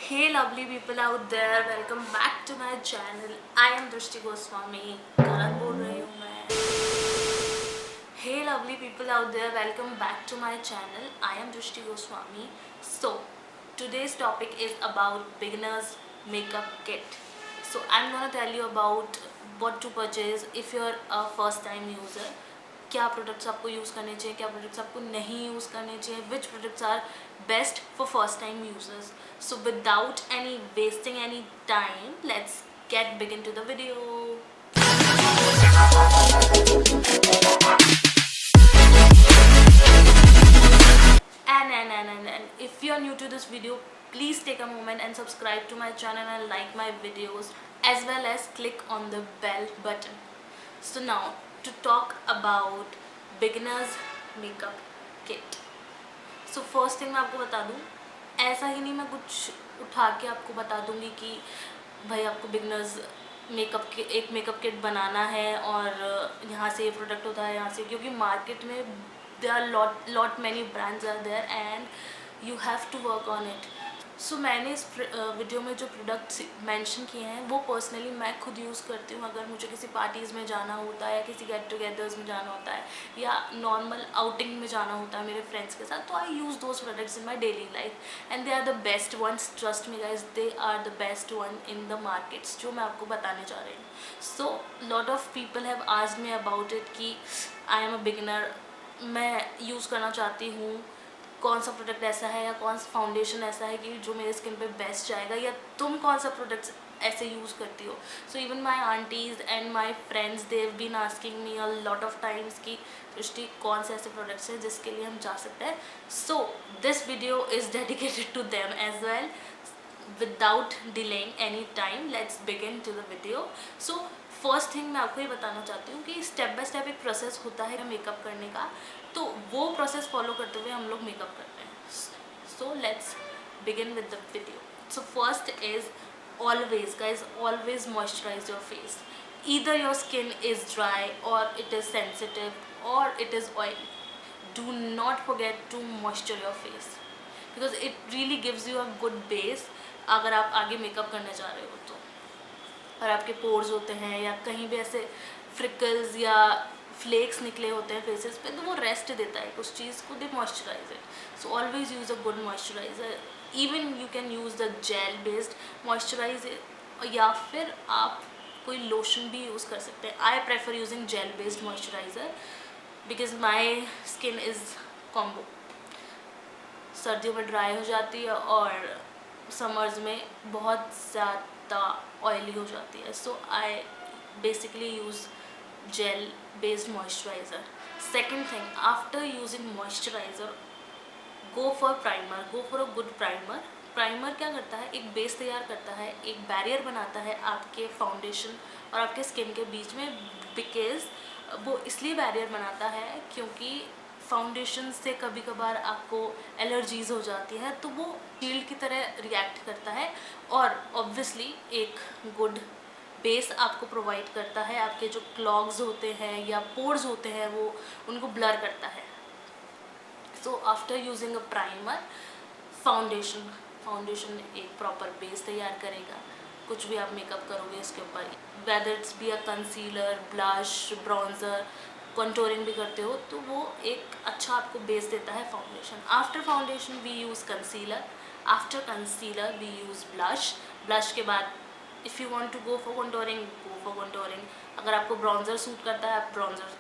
Hey lovely people out there, welcome back to my channel. I am Drishti Goswami. करण बोल रही हूँ मैं. Hey lovely people out there, welcome back to my channel. I am Drishti Goswami. So today's topic is about beginners makeup kit. So I'm gonna tell you about what to purchase if you're a first time user. क्या products आपको use करने चाहिए, क्या products आपको नहीं use करने चाहिए, which products are best for first time users. So without any wasting any time, let's get begin to the video. And if you are new to this video, please take a moment and subscribe to my channel and like my videos, as well as click on the bell button. So now to talk about beginners makeup kit. So first thing मैं आपको बता दूँ, ऐसा ही नहीं मैं कुछ उठा के आपको बता दूँगी कि भाई आपको बिगनर्स मेकअप के एक मेकअप किट बनाना है और यहाँ से ये प्रोडक्ट होता है यहाँ से, क्योंकि मार्केट में there are lot many brands are there and you have to work on it. सो मैंने इस वीडियो में जो प्रोडक्ट्स मेंशन किए हैं वो पर्सनली मैं खुद यूज़ करती हूँ. अगर मुझे किसी पार्टीज़ में जाना होता है या किसी गेट टुगेदर्स में जाना होता है या नॉर्मल आउटिंग में जाना होता है मेरे फ्रेंड्स के साथ, तो I use those products in my daily life and they are the best ones. Trust me guys, they are the best one in the markets जो मैं आपको बताने जा रही हूँ. So lot of people have asked me about it कि I am a beginner, मैं use करना चाहती हूँ, कौन सा प्रोडक्ट ऐसा है या कौन सा फाउंडेशन ऐसा है कि जो मेरे स्किन पे बेस्ट जाएगा, या तुम कौन सा प्रोडक्ट्स ऐसे यूज़ करती हो. So even my aunties and my friends they have been asking me a lot of times कि दृष्टि कौन से ऐसे प्रोडक्ट्स हैं जिसके लिए हम जा सकते हैं. So this video is dedicated to them as well. Without delaying any time, let's begin to the video. So first thing मैं आपको ये बताना चाहती हूँ कि स्टेप बाय स्टेप एक प्रोसेस होता है मेकअप करने का, तो वो प्रोसेस फॉलो करते हुए हम लोग मेकअप करते हैं. So let's begin with the video. So first is always guys, always moisturise your face. Either your skin is dry or it is sensitive or it is oily. Do not forget to moisture your face because it really gives you a good base अगर आप आगे makeup करने जा रहे हो तो. और आपके पोर्स होते हैं या कहीं भी ऐसे फ्रिकल्स या फ्लेक्स निकले होते हैं फेसेस पे, तो वो रेस्ट देता है उस चीज़ को, they moisturise it. So always use a good moisturiser. Even you can use the gel based moisturiser या फिर आप कोई लोशन भी यूज़ कर सकते हैं. I prefer using jail based moisturiser because my skin is combo. सर्दियों में ड्राई हो जाती है और समर्स में बहुत ज़्यादा ऑयली हो जाती है. So I basically use gel based moisturiser. Second thing, after using moisturiser, go for primer. Go for a good primer. Primer क्या करता है, एक बेस तैयार करता है, एक बैरियर बनाता है आपके फाउंडेशन और आपके स्किन के बीच में. बिकॉज वो इसलिए बैरियर बनाता है क्योंकि फाउंडेशन से कभी कभार आपको एलर्जीज़ हो जाती है, तो वो शील्ड की तरह रिएक्ट करता है और ऑब्वियसली एक गुड बेस आपको प्रोवाइड करता है. आपके जो क्लॉग्स होते हैं या पोर्स होते हैं वो उनको ब्लर करता है. So after using a primer, foundation एक प्रॉपर बेस तैयार करेगा. कुछ भी आप मेकअप करोगे इसके ऊपर, whether it's be a concealer, blush, bronzer, contouring भी करते हो, तो वो एक अच्छा आपको बेस देता है foundation. After foundation we use concealer. After concealer we use blush. Blush के बाद if you want to go for contouring, go for contouring. अगर आपको ब्राउन्जर सूट करता है आप ब्राउन्जर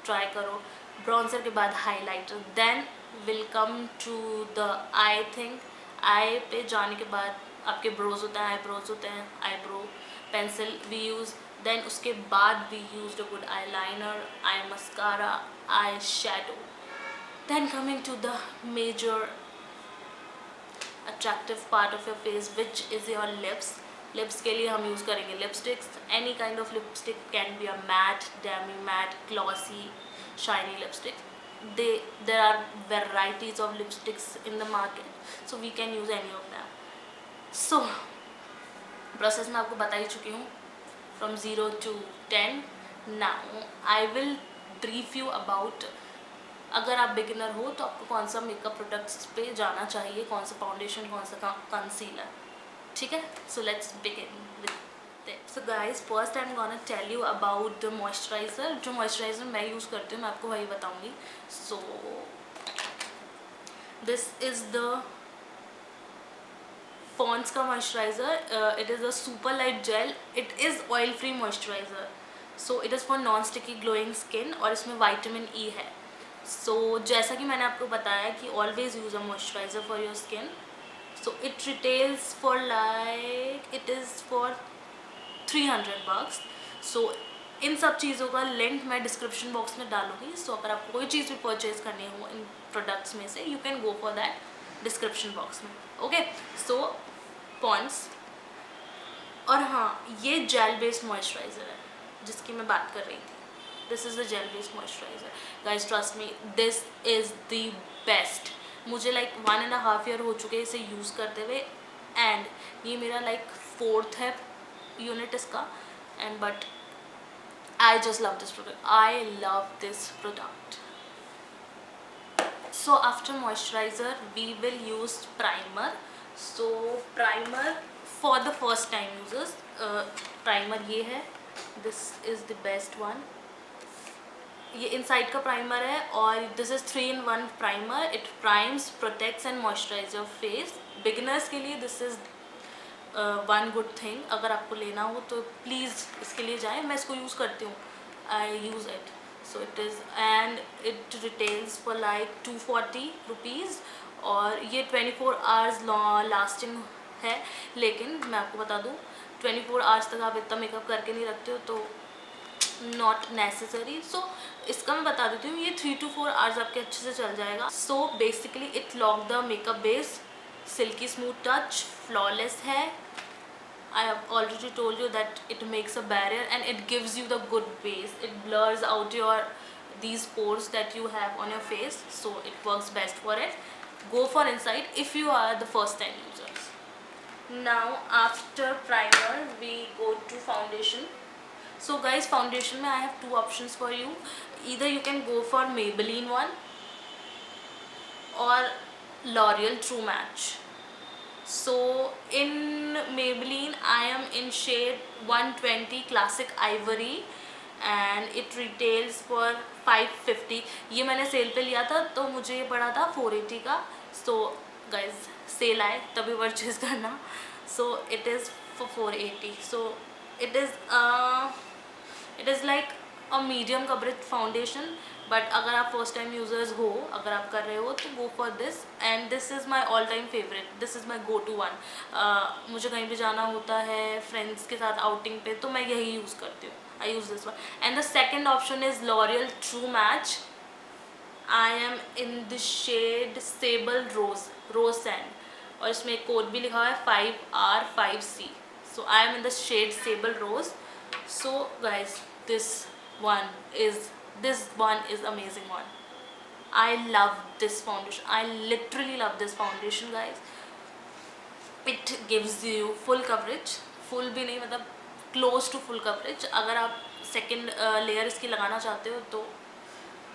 ट्राई करो. ब्राउन्जर के बाद highlighter. Then will come to the eye think. Eye पे जाने के बाद आपके ब्रोज होते हैं, आई ब्रोज होते हैं, eyebrow pencil we use. Then उसके बाद we use a good eyeliner, eye mascara, eye shadow. Then coming to the major attractive part of your face which is your lips. Lips के लिए हम use करेंगे lipsticks. Any kind of lipstick can be a matte, demi matte, glossy, shiny lipstick. There are varieties of lipsticks in the market, so we can use any of them. So process मैं आपको बता ही चुकी हूँ from 0 to 10. Now I will brief you about अगर आप beginner हो तो आपको कौन सा मेकअप प्रोडक्ट्स पे जाना चाहिए, कौन सा फाउंडेशन, कौन सा कंसीलर, ठीक है. So let's begin with that. So guys, first I am gonna tell you about the moisturiser. जो मॉइस्चराइज़र मैं यूज़ करती हूँ मैं आपको वही बताऊँगी. So this is the Pond's का moisturiser. It is a super light gel. It is oil free moisturiser. So it is for non sticky glowing skin और इसमें विटामिन ई है. सो जैसा कि मैंने आपको बताया कि always use a moisturiser for your skin. So it retails for like it is for $300. सो इन सब चीज़ों का लिंक मैं डिस्क्रिप्शन बॉक्स में डालूंगी. सो अगर आपको कोई चीज़ भी परचेज करनी हो इन प्रोडक्ट्स में से, you can go for that description box में. ओके. सो पॉन्ड्स. और हाँ, ये जेल बेस्ड मॉइस्चराइज़र है जिसकी मैं बात कर रही थी. This is the gel based moisturiser. Guys trust me, this is the best. मुझे लाइक 1.5 ईयर हो चुके इसे यूज़ करते हुए एंड ये मेरा लाइक 4th है यूनिट इसका. And but I just love this product. I love this product. So after moisturizer we will use primer. So primer for the first time users, primer ये है. This is the best one. ये inside का primer है और this is 3-in-1 primer. It primes, protects and moisturise your face. Beginners के लिए this is one good thing. अगर आपको लेना हो तो प्लीज़ इसके लिए जाएं. मैं इसको यूज़ करती हूँ. I use it. So it is and it retails for like 240 rupees और ये 24 आवर्स लास्टिंग है. लेकिन मैं आपको बता दूँ 24 आवर्स तक आप इतना मेकअप करके नहीं रखते हो तो नॉट नेसेसरी. सो इसका मैं बता देती हूँ, ये 3 to 4 आवर्स आपके अच्छे से चल जाएगा. So basically it lock the makeup base. Silkie smooth touch, flawless है. I have already told you that it makes a barrier and it gives you the good base. It blurs out your these pores that you have on your face, so it works best for it. Go for inside if you are the first time users. Now after primer we go to foundation. So guys, foundation mein I have 2 options for you. Either you can go for Maybelline one or L'Oreal True Match. So in Maybelline I am in shade 120 Classic Ivory and it retails for 550. ये मैंने cell पे लिया था तो मुझे ये पड़ा था 480 का. So guys, सेल आए तभी परचेज करना. So it is for 480. So it is like a medium coverage foundation. But अगर आप फर्स्ट टाइम यूज़र्स हो, अगर आप कर रहे हो तो go for this. And this is my all time favourite. This is my go to one. मुझे कहीं भी जाना होता है फ्रेंड्स के साथ आउटिंग पे तो मैं यही यूज़ करती हूँ. I use this one. And the second option is L'Oreal True Match. I am in the shade sable rose sand और इसमें एक कोड भी लिखा हुआ है 5R5C. So I am in the shade sable rose. So guys this one is amazing one. I love this foundation. I literally love this foundation guys. It gives you full coverage. full भी नहीं मतलब close to full coverage. अगर आप second layer इसकी लगाना चाहते हो तो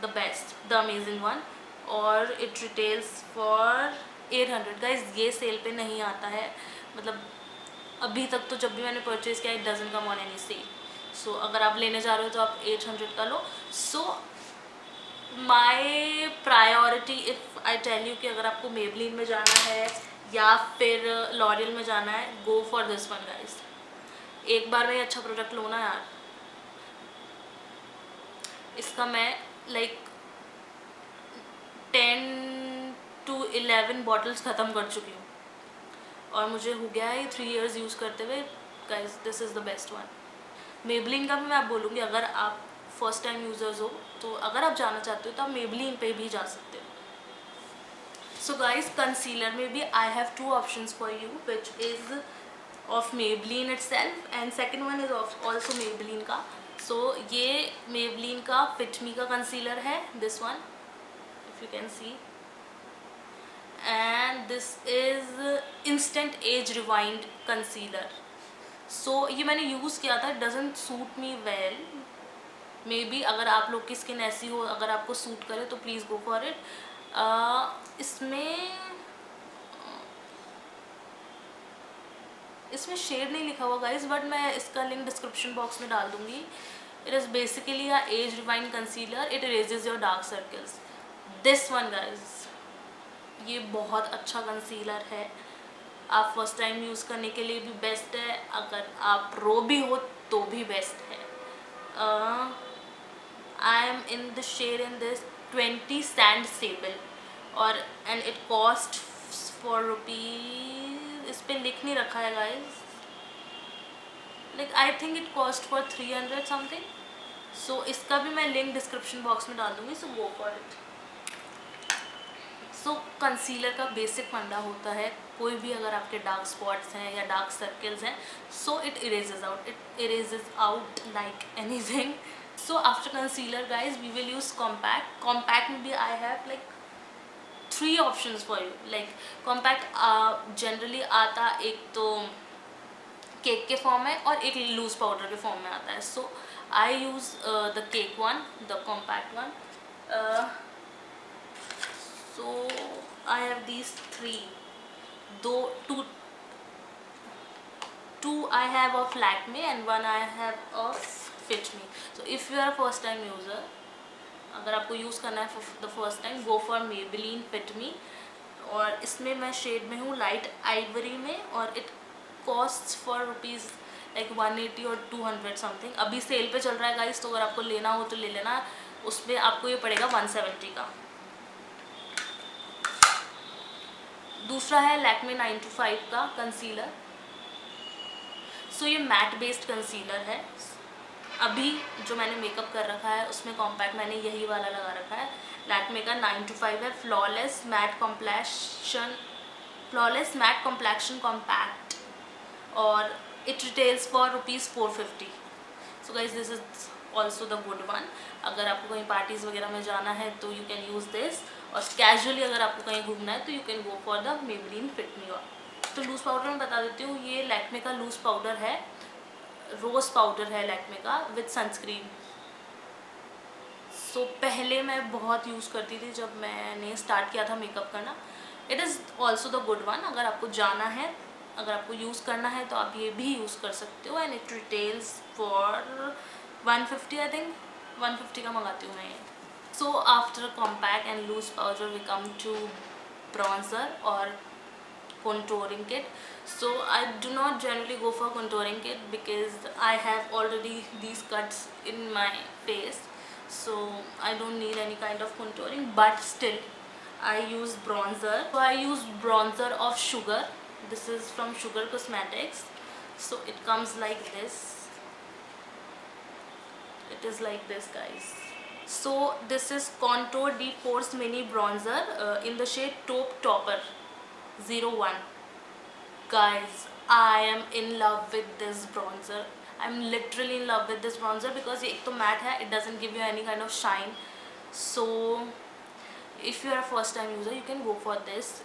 the best, the amazing one. और it retails for 800 guys. ये सेल पे नहीं आता है, मतलब अभी तक तो जब भी मैंने परचेज़ किया it doesn't come on any sale. सो अगर आप लेने जा रहे हो तो आप 800 का लो. So my priority if I tell you कि अगर आपको Maybelline में जाना है या फिर L'Oreal में जाना है, गो फॉर दिस वन गाइस. एक बार में ही अच्छा प्रोडक्ट लो ना यार. इसका मैं लाइक 10 to 11 बॉटल्स ख़त्म कर चुकी हूँ और मुझे हो गया है 3 years यूज़ करते हुए. Guys this is the best one. Maybelline का भी मैं आप बोलूँगी, अगर आप फर्स्ट टाइम यूज़र्स हो तो अगर आप जाना चाहते हो तो आप Maybelline पे भी जा सकते हो. सो गाइस, कंसीलर में भी I have 2 options for you which is of Maybelline itself and second one is also Maybelline का. सो ये Maybelline का Fit Me का कंसीलर है, this one if you can see. And this is instant age rewind concealer. So ये मैंने use किया था. It doesn't suit me well. Maybe अगर आप लोग की स्किन ऐसी हो, अगर आपको सूट करे तो प्लीज़ गो फॉर इट। इसमें शेड नहीं लिखा हुआ गाइज, बट मैं इसका लिंक डिस्क्रिप्शन बॉक्स में डाल दूंगी। It is basically a age rewind concealer, it erases your dark circles. This one guys, ये बहुत अच्छा कंसीलर है, आप फर्स्ट टाइम यूज़ करने के लिए भी बेस्ट है, अगर आप प्रो भी हो तो भी बेस्ट है। I am in the shade in this 20 sand sable, और and it cost for rupees, इस पे लिख नहीं रखा है guys, like I think it cost for 300 something. So इसका भी मैं लिंक डिस्क्रिप्शन बॉक्स में डाल दूंगी, so go for it. So concealer का बेसिक फंडा होता है, कोई भी अगर आपके डार्क स्पॉट्स हैं या डार्क सर्कल्स हैं, so it erases out like anything. So after concealer guys we will use compact. Compact में भी I have like 3 options for you. Like compact generally आता एक तो केक के फॉर्म में और एक लूज पाउडर के फॉर्म में आता है। So I use the cake one, the compact one. So I have these 3, two I have of Lakme and one I have of Fit Me. So if you are a first time user, अगर आपको use करना है for the first time, go for Maybelline Fit Me। और इसमें मैं shade में हूँ light Ivory में, और it cost for rupees like 180 और 200 समथिंग। अभी सेल पे चल रहा है गाइस, तो अगर आपको लेना हो तो ले लेना, उसमें आपको ये पड़ेगा 170 का। दूसरा है लैक्मे 925 का कंसीलर। सो ये मैट बेस्ड कंसीलर है। अभी जो मैंने मेकअप कर रखा है उसमें कॉम्पैक्ट मैंने यही वाला लगा रखा है, लैक्मे का 925 है। फ्लॉलेस मैट कॉम्प्लेक्शन कॉम्पैक्ट, और it retails for rupees 450। So guys this is also the good one. अगर आपको कहीं पार्टीज़ वगैरह में जाना है तो यू कैन यूज़ दिस, और कैजुअली अगर आपको कहीं घूमना है तो you can go for the Maybelline Fit Me. तो लूज़ पाउडर मैं बता देती हूँ, ये लैक्मे का लूज़ पाउडर है, रोज़ पाउडर है लैक्मे का विद सनस्क्रीन। सो पहले मैं बहुत यूज़ करती थी जब मैंने स्टार्ट किया था मेकअप करना। It is also the good one. अगर आपको जाना है, अगर आपको यूज़ करना है तो आप ये भी यूज़ कर सकते हो, and it retails for 150 I think, 150 का मंगाती हूँ मैं ये। So after compact and loose powder we come to bronzer or contouring kit. So I do not generally go for contouring kit because I have already these cuts in my face, so I don't need any kind of contouring, but still I use bronzer. So I use bronzer of Sugar. This is from Sugar Cosmetics. So it comes like this. It is like this guys. So this is Contour Deep Pores Mini Bronzer in the shade Taupe Topper 01. Guys, I am in love with this bronzer. I'm literally in love with this bronzer because ये एक तो matte है, it doesn't give you any kind of shine. So if you are a first time user, you can go for this.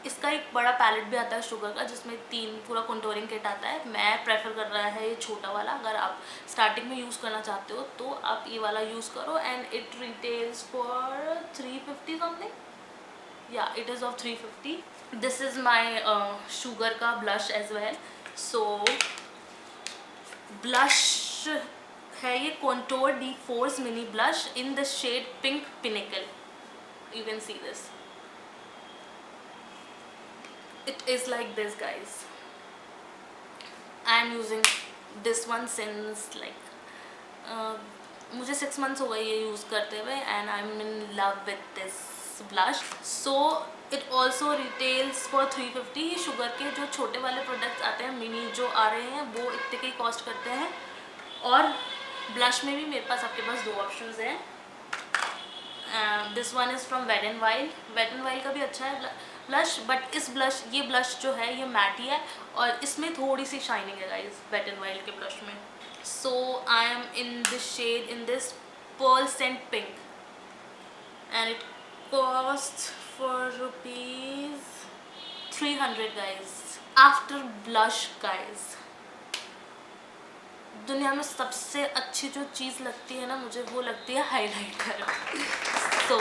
इसका एक बड़ा palette भी आता है शुगर का, जिसमें 3 पूरा कंटूरिंग किट आता है। मैं प्रेफर कर रहा है ये छोटा वाला। अगर आप स्टार्टिंग में यूज़ करना चाहते हो तो आप ये वाला यूज़ करो, and it retails for 350 something. या it is of 350। This is my Sugar का blush as well. So blush है ये contour de force mini blush in the shade pink pinnacle. You can see this, it is like this guys. I am using this one since like मुझे 6 months हो गए ये use करते हुए, and I'm in love with this blush. So it also retails for 350। ये sugar के जो छोटे वाले प्रोडक्ट्स आते हैं मिनी जो आ रहे हैं वो इतने के कॉस्ट करते हैं। और ब्लश में भी मेरे पास आपके पास 2 ऑप्शंस हैं। This one is from Wet and Wild. Wet and Wild का भी अच्छा है ब्लश, बट ये ब्लश जो है ये मैट ही है, और इसमें थोड़ी सी शाइनिंग है गाइज वेट एंड वाइल्ड के ब्लश में। So I am in this shade in this pearlescent pink, and it cost for rupees 300 guys. After blush guys, दुनिया में सबसे अच्छी जो चीज़ लगती है ना मुझे, वो लगती है हाइलाइटर। तो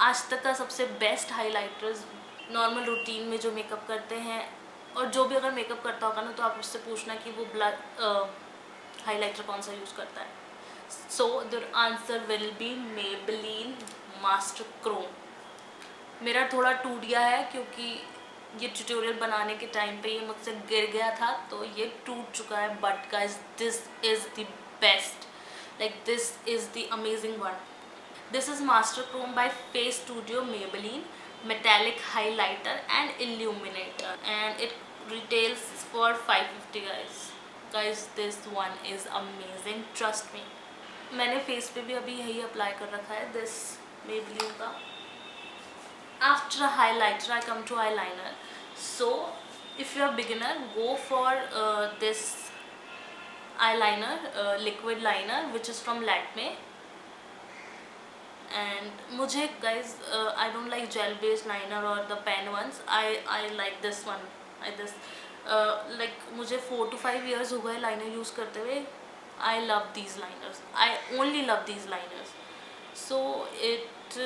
आज तक का सबसे बेस्ट हाइलाइटर्स नॉर्मल रूटीन में जो मेकअप करते हैं, और जो भी अगर मेकअप करता होगा ना तो आप उससे पूछना कि वो हाइलाइटर कौन सा यूज़ करता है। So the answer will be Maybelline master Chrome. मेरा थोड़ा टूट गया है क्योंकि ये ट्यूटोरियल बनाने के टाइम पे ये मुझसे गिर गया था, तो ये टूट चुका है। But guys, this is the best, like this is the amazing one. This is Master Chrome by Face Studio Maybelline metallic highlighter and illuminator, and it retails for 550 guys, this one is amazing, trust me. मैंने face पे भी अभी यही apply कर रखा है, this Maybelline का। After highlighter I come to eyeliner. So if you are beginner, go for this eyeliner, liquid liner, which is from Lakme. And मुझे guys, I don't like gel based liner or the pen ones. I like this one. Like मुझे 4 to 5 years हो गए liner use करते हुए. I love these liners. I only love these liners. So it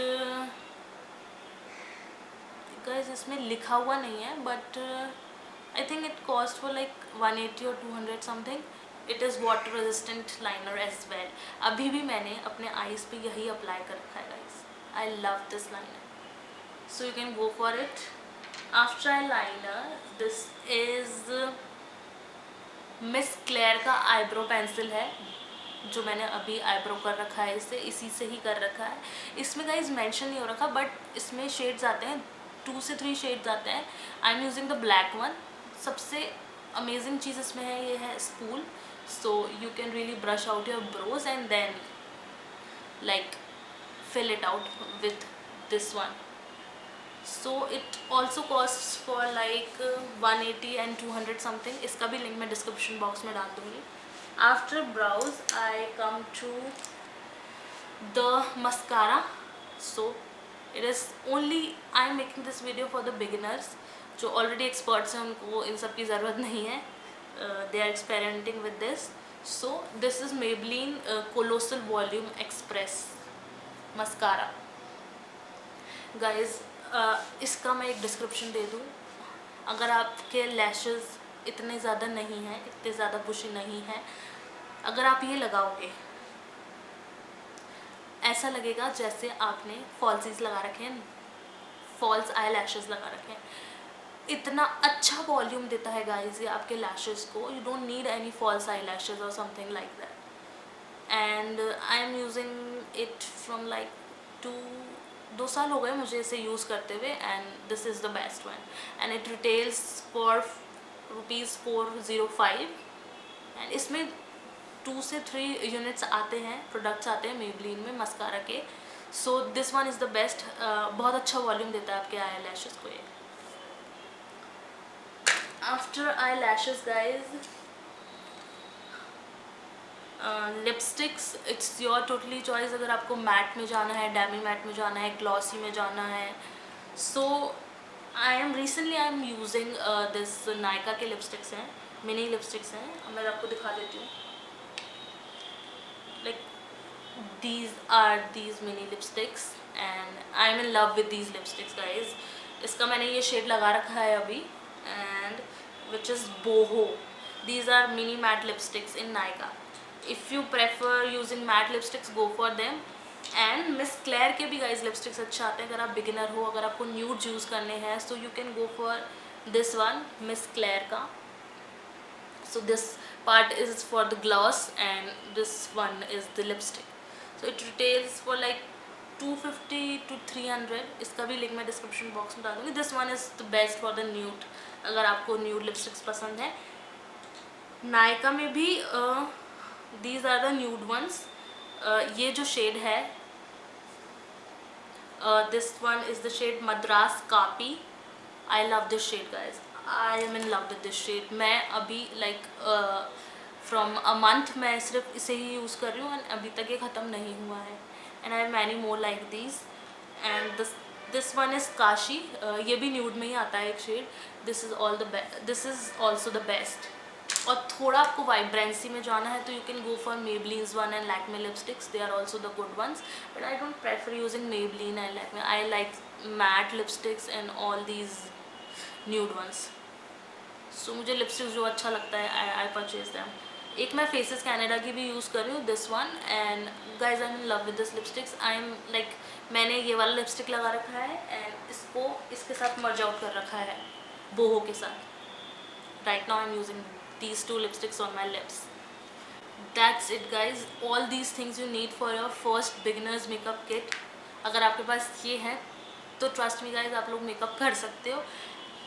guys, इसमें लिखा हुआ नहीं है, but I think it cost for like 180 or 200 something. It is water resistant liner as well. अभी भी मैंने अपने eyes पे यही अप्लाई कर रखा है guys. I love this liner, so you can go for it. After eyeliner, this is Miss Claire का eyebrow pencil है, जो मैंने अभी आईब्रो कर रखा है, इसी से ही कर रखा है। इसमें गाइज मेंशन नहीं हो रखा, बट इसमें शेड्स आते हैं, 2 से 3 शेड्स आते हैं। I am using the black one. सबसे अमेजिंग चीज़ इसमें है, ये है spool, so you can really brush out your brows and then like fill it out with this one. So it also costs for like 180 and 200 something. इसका भी link मैं description box में डाल दूँगी. After brows I come to the mascara. So it is only, I am making this video for the beginners. जो already experts हैं उनको इन सब की ज़रूरत नहीं है. They are experimenting with this. So this is Maybelline Colossal Volume Express Mascara. Guys, इसका मैं एक डिस्क्रिप्शन दे दूँ. अगर आपके लैशेस इतने ज़्यादा नहीं हैं, इतने ज़्यादा बुशी नहीं हैं, अगर आप ये लगाओगे ऐसा लगेगा जैसे आपने फॉल्सीज लगा रखे हैं, फॉल्स आई लैशेस लगा रखे हैं. इतना अच्छा वॉल्यूम देता है गाइज ये आपके लैशेस को. You don't need any false eye lashes और something like that. And I am using it from like 2 साल हो गए मुझे इसे यूज़ करते हुए, and this is the best one. And it retails for ₹405. And इसमें 2 से 3 यूनिट्स आते हैं, प्रोडक्ट्स आते हैं मेबलिन में मस्कारा के. So this one is the best. बहुत अच्छा वॉल्यूम देता है आपके आई लैशेस को ये. After eye lashes guys, lipsticks it's your totally choice. अगर आपको मैट में जाना है, डेमी मैट में जाना है, ग्लॉसी में जाना है. So I am using this Nykaa के लिपस्टिक्स हैं, मिनी लिपस्टिक्स हैं. मैं आपको दिखा देती हूँ. Like these mini lipsticks and I'm in love with these lipsticks guys. इसका मैंने ये शेड लगा रखा है अभी, and which is boho. These are mini matte lipsticks in Nykaa. If you prefer using matte lipsticks, go for them. And Miss Claire के भी guys lipsticks अच्छे आते हैं अगर आप beginner हो, अगर आपको nude यूज़ करने हैं, so you can go for this one, Miss Claire का. So this part is for the gloss and this one is the lipstick. So it retails for like 250 to 300. इसका भी link मैं description box में डाल दूँगी. This one is the best for the nude, अगर आपको nude lipsticks पसंद है. नायका में भी these are the nude ones. ये जो शेड है, this one is the shade Madras Kapi. I love this shade guys. I am in love with this shade. मैं अभी like from a month मैं सिर्फ इसे ही यूज़ कर रही हूँ, और अभी तक ये ख़त्म नहीं हुआ है. And I have many more like these. And this one is Kashi. ये भी nude में ही आता है एक shade. This is also the best. और थोड़ा आपको वाइब्रेंसी में जाना है तो you can go for Maybelline's one and Lakme lipsticks. They are also the good ones, but I don't prefer using Maybelline and Lakme. I like matte lipsticks and all these nude ones. So मुझे lipsticks जो अच्छा लगता है I purchase them. एक मैं faces Canada की भी use कर रही हूँ, this one, and guys I am in love with this lipsticks. I am like, मैंने ये वाला लिपस्टिक लगा रखा है एंड इसको इसके साथ मर्ज आउट कर रखा है बोहो के साथ. Right now I'm using these two lipsticks on my lips. That's it guys. All these things you need for your first beginner's makeup kit. अगर आपके पास ये है तो trust me guys, आप लोग मेकअप कर सकते हो.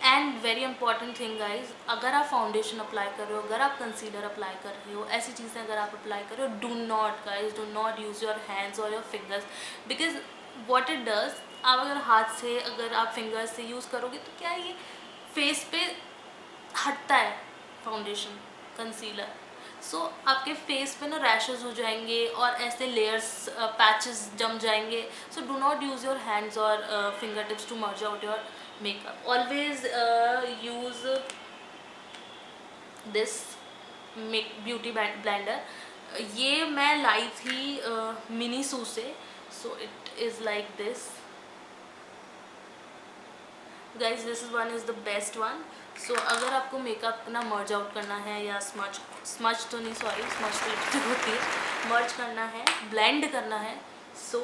And very important thing guys, अगर आप फाउंडेशन अप्लाई कर रहे हो, अगर आप कंसीलर अप्लाई कर रहे हो, ऐसी चीज़ें अगर आप अप्लाई कर रहे हो, do not guys, do not use your hands और your fingers, because what it does, आप अगर हाथ से, अगर आप फिंगर्स से यूज़ करोगे तो क्या ये फेस पे हटता है फाउंडेशन, कंसीलर. सो आपके फेस पे ना रैशेस हो जाएंगे और ऐसे लेयर्स, पैचेस जम जाएंगे. So do not use your hands और finger tips to merge out your makeup. Always use this beauty blender. ये मैं लाई थी मिनीसू से. So it is like this guys. This is one is the best one. So अगर आपको makeup ना मर्ज out करना है या स्मच तो नहीं, सॉरी, स्मच तो लिपस्टिक होती है, मर्ज करना है, ब्लेंड करना है, so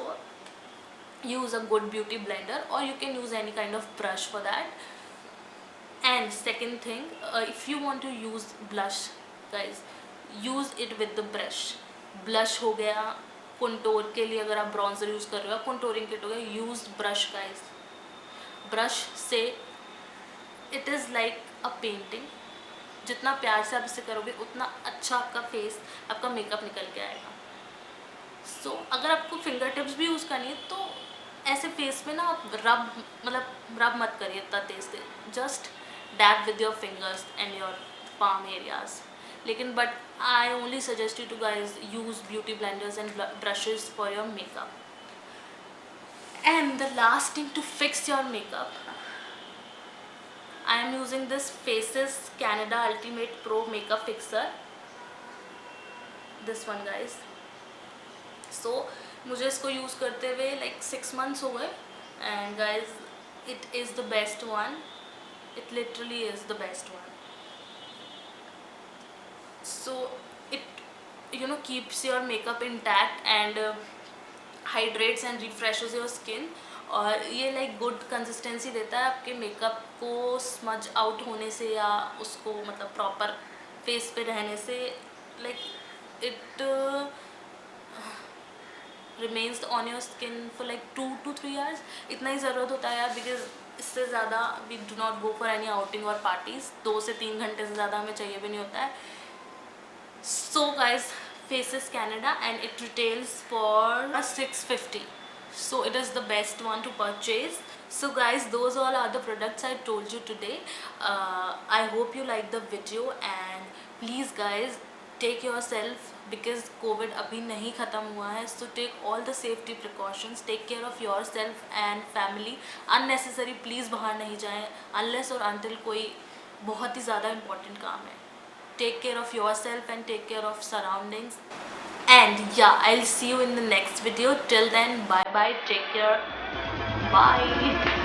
use a good beauty blender or you can use any kind of brush for that. And second thing, if you want to use blush guys, use it with the brush. blush हो गया, contour के लिए अगर आप bronzer use कर रहे हो, contouring kit हो गया, use brush guys. brush से it is like a painting. जितना प्यार से आप इसे करोगे उतना अच्छा आपका फेस, आपका मेकअप निकल के आएगा. सो अगर आपको फिंगर टिप्स भी यूज़ करनी है तो ऐसे फेस में ना आप रब मत करिए इतना तेज से, just dab with your fingers and your palm areas. लेकिन but I only suggest you to guys use beauty blenders and brushes for your makeup. And the last thing to fix your makeup, I am using this Faces Canada Ultimate Pro Makeup Fixer. This one guys. So मुझे इसको use करते हुए like 6 months हो गए and guys it is the best one. It literally is the best one. So it keeps your makeup intact and hydrates and refreshes your skin. और ये like good consistency देता है आपके makeup को smudge out होने से या उसको मतलब प्रॉपर फेस पे रहने से. Like it remains on your skin for like 2 to 3 hours. इतना ही ज़रूरत होता है यार, बिकॉज इससे ज़्यादा we do not go for any outing और पार्टीज़. 2 से 3 घंटे से ज़्यादा हमें चाहिए भी नहीं होता है. So guys, Faces Canada and it retails for $650. So it is the best one to purchase. So guys, those all are the products I told you today. I hope you like the video and please guys take yourself, because COVID अभी नहीं ख़त्म हुआ है. So take all the safety precautions, take care of yourself and family. Unnecessary please बाहर नहीं जाएं unless और until कोई बहुत ही ज़्यादा important काम है. Take care of yourself and take care of surroundings. And yeah, I'll see you in the next video. Till then, bye bye, take care, bye.